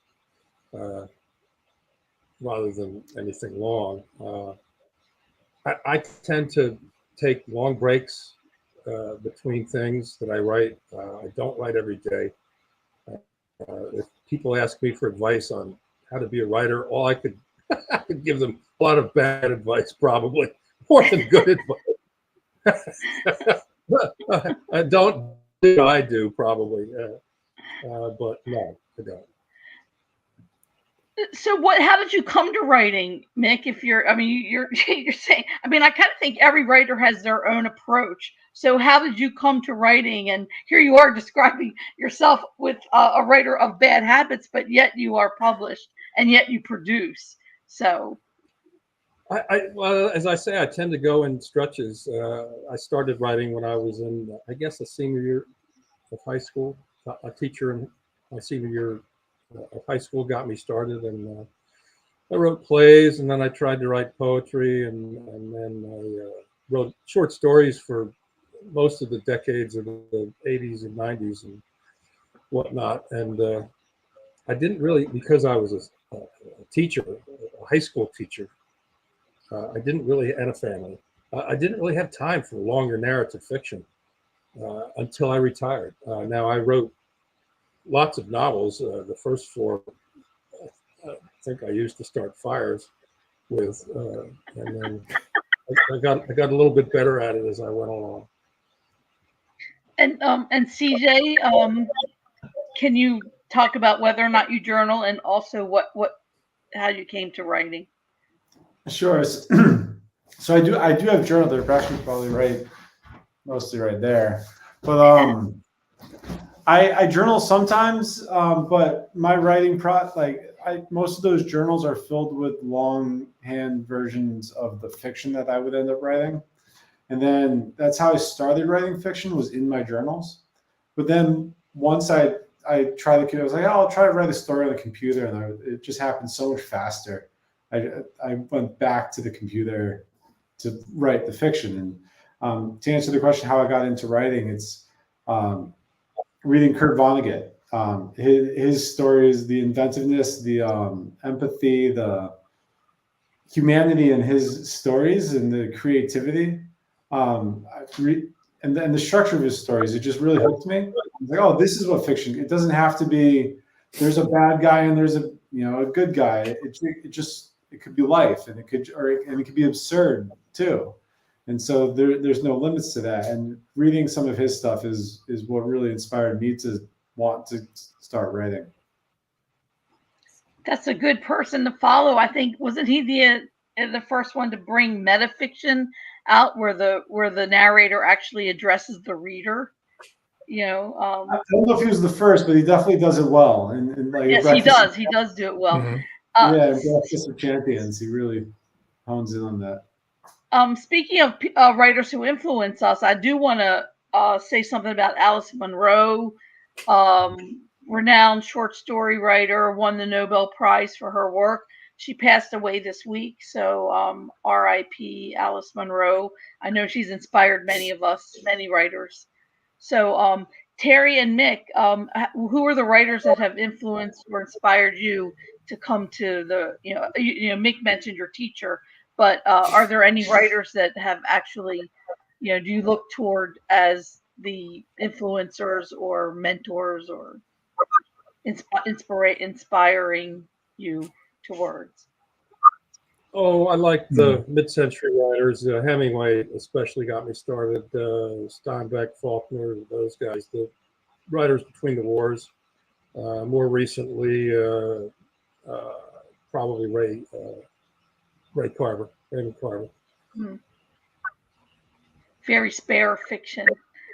rather than anything long. I tend to take long breaks between things that I write. I don't write every day. If people ask me for advice on how to be a writer, all I could give them a lot of bad advice, probably more than good advice. Don't do what I do, probably, but no, I don't. So how did you come to writing, Mick? You're saying, I kind of think every writer has their own approach. So how did you come to writing? And here you are describing yourself with a writer of bad habits, but yet you are published and yet you produce. So. Well, as I say, I tend to go in stretches. I started writing when I was in, I guess, a senior year of high school. A teacher in my senior year of high school got me started, and I wrote plays, and then I tried to write poetry, and then I wrote short stories for most of the decades of the 80s and 90s and whatnot. And I didn't really, because I was a teacher, a high school teacher, I didn't really, and a family, I didn't really have time for longer narrative fiction until I retired. Now, I wrote lots of novels. The first four, I think I used to start fires with, and then I got a little bit better at it as I went along. And CJ, can you talk about whether or not you journal, and also how you came to writing? Sure. So I do have a journal there. Brash was probably mostly right there. But I journal sometimes, but my writing most of those journals are filled with longhand versions of the fiction that I would end up writing. And then that's how I started writing fiction, was in my journals. But then once I tried the computer, I was like, I'll try to write a story on the computer, and it just happened so much faster. I went back to the computer to write the fiction. And to answer the question, how I got into writing, it's reading Kurt Vonnegut. His stories, the inventiveness, the empathy, the humanity in his stories, and the creativity, and the structure of his stories, it just really hooked me. I was like, oh, this is what fiction. It doesn't have to be. There's a bad guy and there's a good guy. It just it could be life, and it could be absurd too. And so there's no limits to that. And reading some of his stuff is what really inspired me to want to start writing. That's a good person to follow. I think, wasn't he the first one to bring metafiction out, where the narrator actually addresses the reader? I don't know if he was the first, but he definitely does it well. And like yes, he does. He does do it well. Mm-hmm. Yeah, Breakfast of Champions, he really hones in on that. Speaking of writers who influence us, I do want to say something about Alice Munro, renowned short story writer, won the Nobel Prize for her work. She passed away this week, so R.I.P. Alice Munro. I know she's inspired many of us, many writers. So Terry and Mick, who are the writers that have influenced or inspired you to come to the, Mick mentioned your teacher, but are there any writers that have actually, do you look toward as the influencers or mentors or inspiring you towards? Oh, I like the mid-century writers. Hemingway especially got me started. Steinbeck, Faulkner, those guys, the writers between the wars. More recently, probably Raymond Carver. Very spare fiction.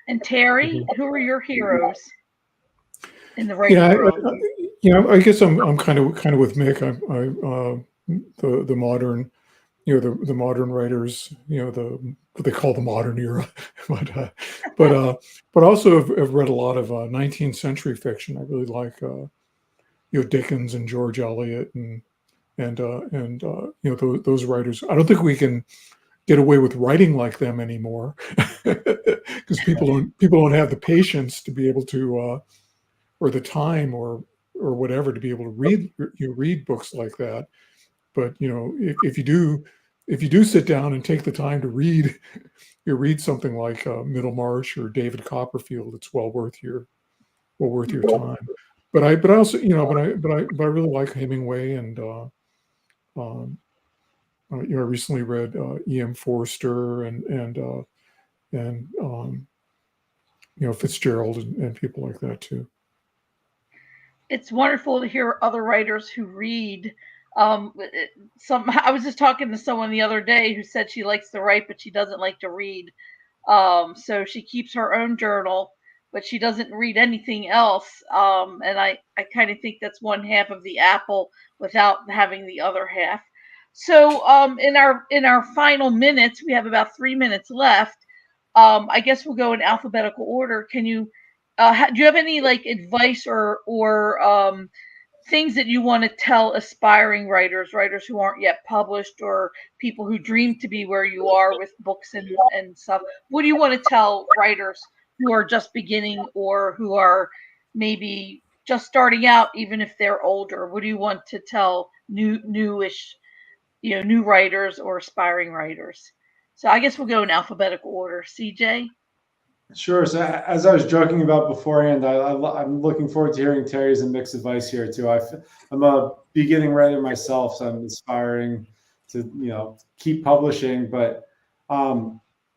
And Terry, who are your heroes in the writing world? I guess I'm kind of with Mick. The modern, the modern writers, what they call the modern era, but also have read a lot of 19th century fiction. I really like Dickens and George Eliot and those writers. I don't think we can get away with writing like them anymore because people don't have the patience to be able to or the time or whatever to be able to read books like that. But if you do sit down and take the time to read, read something like Middlemarch or David Copperfield, it's well worth your time. But I also I really like Hemingway, and I recently read E.M. Forster and Fitzgerald and people like that too. It's wonderful to hear other writers who read. I was just talking to someone the other day who said she likes to write, but she doesn't like to read. So she keeps her own journal, but she doesn't read anything else. And I kind of think that's one half of the apple without having the other half. So in our final minutes, we have about 3 minutes left. I guess we'll go in alphabetical order. Can you do you have any advice or things that you want to tell aspiring writers who aren't yet published, or people who dream to be where you are with books and stuff? What do you want to tell writers who are just beginning or who are maybe just starting out, even if they're older? What do you want to tell newish, new writers or aspiring writers? So I guess we'll go in alphabetical order. CJ? Sure. So as I was joking about beforehand, I'm looking forward to hearing Terry's and Mick's advice here too. I'm a beginning writer myself, so I'm aspiring to keep publishing. But I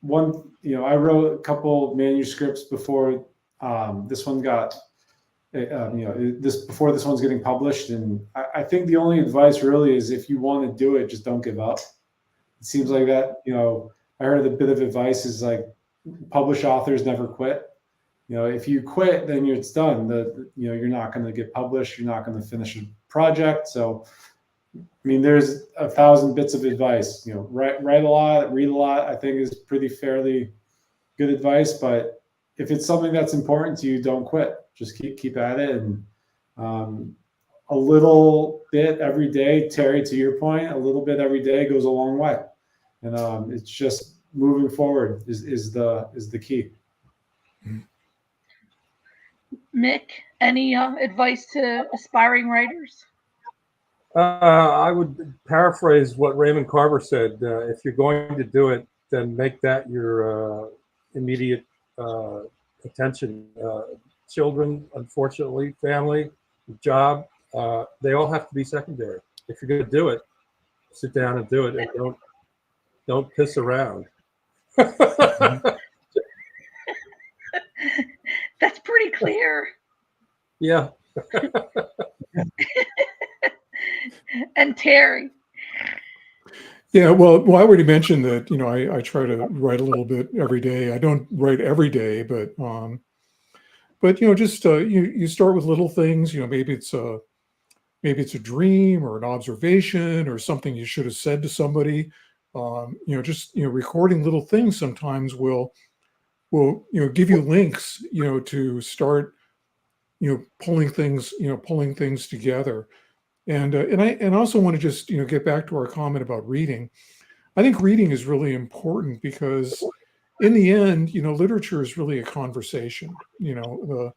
wrote a couple manuscripts before this one got before this one's getting published, and I think the only advice really is if you want to do it, just don't give up. It seems like that. I heard a bit of advice is like, published authors never quit. If you quit, then it's done. You're not going to get published. You're not going to finish a project. So, there's 1,000 bits of advice. Write a lot, read a lot. I think is pretty fairly good advice. But if it's something that's important to you, don't quit. Just keep at it, and a little bit every day. Terry, to your point, a little bit every day goes a long way, and it's just moving forward is the key. Mick, any advice to aspiring writers? I would paraphrase what Raymond Carver said. If you're going to do it, then make that your immediate attention. Children, unfortunately, family, job, they all have to be secondary. If you're going to do it, sit down and do it, and don't piss around. That's pretty clear. Yeah. And Terry. Yeah, well, I already mentioned that, I try to write a little bit every day. I don't write every day, but just you start with little things. Maybe it's a dream or an observation or something you should have said to somebody. Recording little things sometimes will give you links, to start pulling things together. And I also want to just get back to our comment about reading. I think reading is really important because in the end, literature is really a conversation. The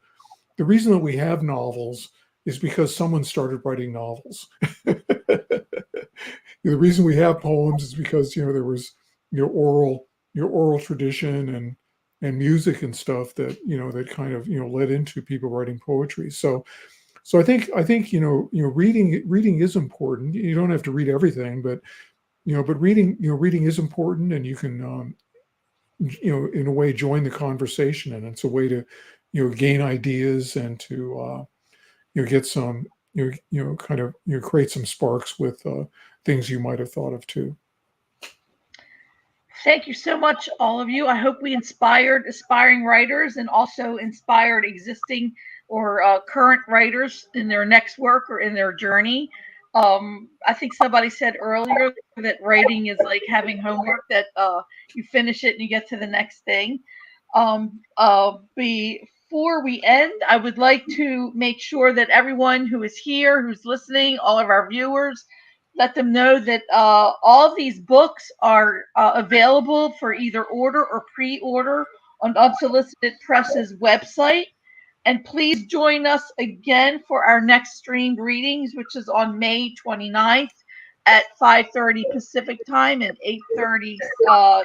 reason that we have novels is because someone started writing novels. The reason we have poems is because there was oral tradition and music and stuff that that kind of led into people writing poetry. So I think reading is important. You don't have to read everything, but reading is important, and you can in a way join the conversation, and it's a way to gain ideas and to get some kind of create some sparks with things you might have thought of too. Thank you so much, all of you. I hope we inspired aspiring writers and also inspired existing or current writers in their next work or in their journey. I think somebody said earlier that writing is like having homework, that you finish it and you get to the next thing. Before we end, I would like to make sure that everyone who is here, who's listening, all of our viewers, let them know that all of these books are available for either order or pre-order on Unsolicited Press's website. And please join us again for our next streamed readings, which is on May 29th at 5:30 Pacific time and 8:30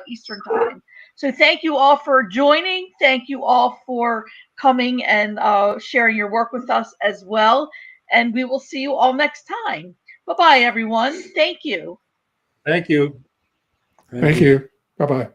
Eastern time. So thank you all for joining. Thank you all for coming and sharing your work with us as well. And we will see you all next time. Bye-bye, everyone. Thank you. Thank you. Thank you. Bye-bye.